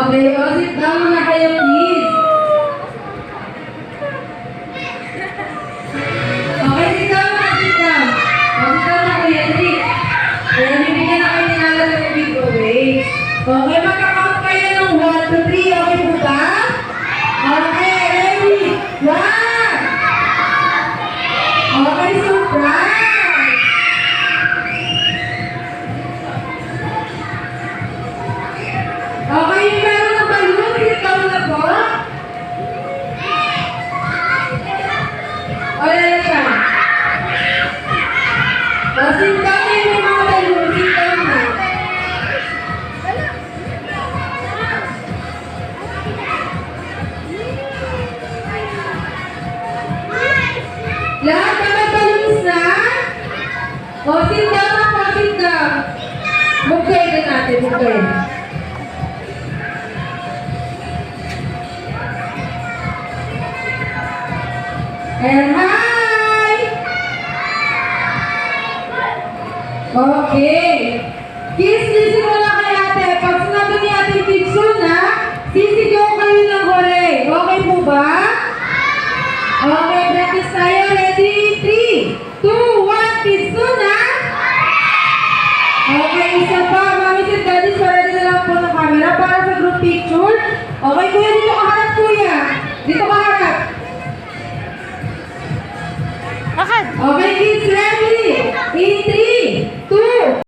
Okay, o sit down na kayo please. Okay, sit down na, sit down. O, sit down na Kuya Trick. Kaya bibigyan na kayo ni Nala ng giveaway. Okay, magkakount kayo ng 1, 2, 3. Okay po ba? Okay, ready? 1. Okay, surprise! Okay, yung meron ng balloon, sit down na po. O, yan siya. O, sit down na yung mga balloon, sit down na. Lahat na may balloons na? O, sit down na po, sit down. Bukay na natin, bukay. And hi! Okay. Kiss mo na kay ate. Pag sinabi ni ate picture na, sisigaw kayo ng hore. Okay po ba? Okay, practice tayo. Ready? 3, 2, 1, picture na? Okay, isa pa. Mami and daddy, ready na lang po ng camera para sa group picture. Okay, kuya, dito ka harap, kuya. Dito ka harap. Bakit? Okay, kids.